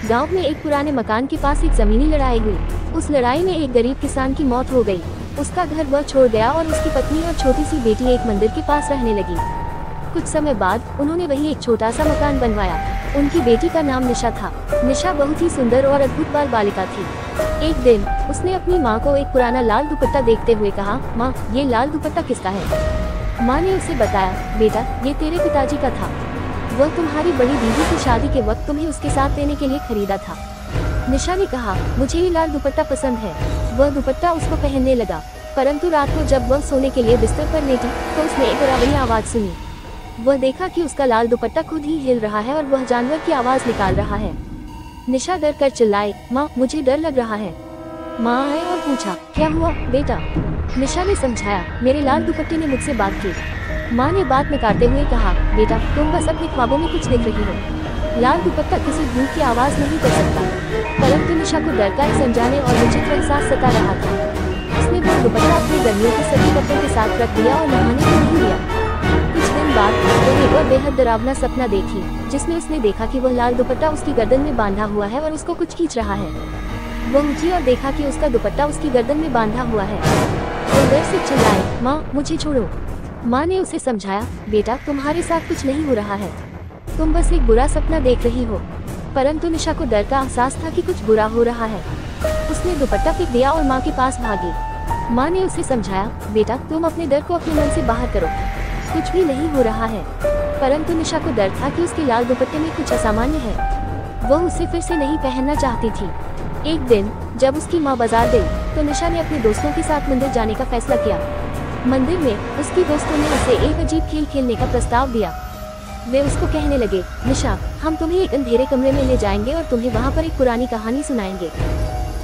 गांव में एक पुराने मकान के पास एक जमीनी लड़ाई हुई। उस लड़ाई में एक गरीब किसान की मौत हो गई। उसका घर वह छोड़ गया और उसकी पत्नी और छोटी सी बेटी एक मंदिर के पास रहने लगी। कुछ समय बाद उन्होंने वही एक छोटा सा मकान बनवाया। उनकी बेटी का नाम निशा था। निशा बहुत ही सुंदर और अद्भुत बाल बालिका थी। एक दिन उसने अपनी माँ को एक पुराना लाल दुपट्टा देखते हुए कहा, माँ, ये लाल दुपट्टा किसका है? माँ ने उसे बताया, बेटा, ये तेरे पिताजी का था। वह तुम्हारी बड़ी दीदी की शादी के वक्त तुम्हें उसके साथ देने के लिए खरीदा था। निशा ने कहा, मुझे ये लाल दुपट्टा पसंद है। वह दुपट्टा उसको पहनने लगा, परंतु रात को जब वह सोने के लिए बिस्तर पर लेटी तो उसने एक डरावनी आवाज सुनी। वह देखा कि उसका लाल दुपट्टा खुद ही हिल रहा है और वह जानवर की आवाज निकाल रहा है। निशा डर कर चिल्लाई, माँ, मुझे डर लग रहा है। माँ आए और पूछा, क्या हुआ बेटा? निशा ने समझाया, मेरे लाल दुपट्टे ने मुझसे बात की। माँ ने बात निकालते हुए कहा, बेटा, तुम बस अपने ख्वाबों में कुछ देख रही हो। लाल दुपट्टा किसी भूत की आवाज नहीं कर सकता। परंतु निशा को डर का एक अनजाने और विचित्र एहसास सता रहा था। उसने वो दुपट्टा अपनी गर्मियों के सभी कपड़ों के साथ रख दिया और नहाने को नहीं लिया। कुछ दिन बाद उसने एक और बेहद डरावना सपना देखी, जिसमें उसने देखा कि वह लाल दुपट्टा उसकी गर्दन में बांधा हुआ है और उसको कुछ खींच रहा है। वह उठी और देखा कि उसका दुपट्टा उसकी गर्दन में बांधा हुआ है। वो डर से चिल्लाए, माँ, मुझे छोड़ो। माँ ने उसे समझाया, बेटा, तुम्हारे साथ कुछ नहीं हो रहा है, तुम बस एक बुरा सपना देख रही हो। परंतु निशा को डर का एहसास था कि कुछ बुरा हो रहा है। उसने दुपट्टा फेंक दिया और माँ के पास भागी। माँ ने उसे समझाया, बेटा, तुम अपने डर को अपने मन से बाहर करो, कुछ भी नहीं हो रहा है। परंतु निशा को डर था कि उसके लाल दुपट्टे में कुछ असामान्य है। वह उसे फिर से नहीं पहनना चाहती थी। एक दिन जब उसकी माँ बाजार गई तो निशा ने अपने दोस्तों के साथ मंदिर जाने का फैसला किया। मंदिर में उसकी दोस्तों ने उसे एक अजीब खेल खेलने का प्रस्ताव दिया। वे उसको कहने लगे, निशा, हम तुम्हें एक अंधेरे कमरे में ले जाएंगे और तुम्हें वहाँ पर एक पुरानी कहानी सुनाएंगे।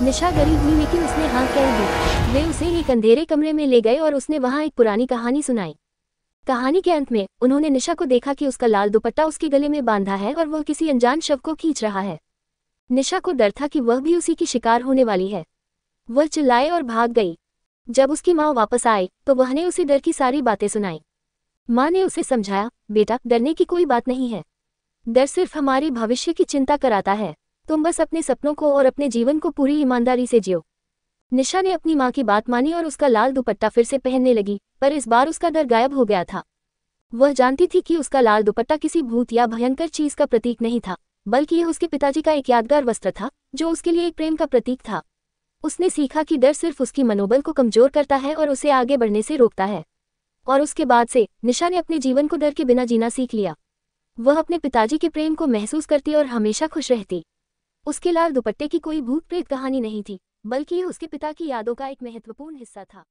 निशा डरी हुई लेकिन उसने हाँ कह दी। वे उसे एक अंधेरे कमरे में ले गए और उसने वहाँ एक पुरानी कहानी सुनाई। कहानी के अंत में उन्होंने निशा को देखा कि उसका लाल दुपट्टा उसके गले में बांधा है और वह किसी अनजान शव को खींच रहा है। निशा को डर था कि वह भी उसी की शिकार होने वाली है। वह चिल्लाए और भाग गई। जब उसकी माँ वापस आई तो वह ने उसे डर की सारी बातें सुनाई। माँ ने उसे समझाया, बेटा, डरने की कोई बात नहीं है। डर सिर्फ हमारे भविष्य की चिंता कराता है। तुम बस अपने सपनों को और अपने जीवन को पूरी ईमानदारी से जियो। निशा ने अपनी माँ की बात मानी और उसका लाल दुपट्टा फिर से पहनने लगी, पर इस बार उसका डर गायब हो गया था। वह जानती थी कि उसका लाल दुपट्टा किसी भूत या भयंकर चीज का प्रतीक नहीं था, बल्कि यह उसके पिताजी का एक यादगार वस्त्र था, जो उसके लिए एक प्रेम का प्रतीक था। उसने सीखा कि डर सिर्फ उसकी मनोबल को कमजोर करता है और उसे आगे बढ़ने से रोकता है। और उसके बाद से निशा ने अपने जीवन को डर के बिना जीना सीख लिया। वह अपने पिताजी के प्रेम को महसूस करती और हमेशा खुश रहती। उसके लाल दुपट्टे की कोई भूत प्रेत कहानी नहीं थी, बल्कि यह उसके पिता की यादों का एक महत्वपूर्ण हिस्सा था।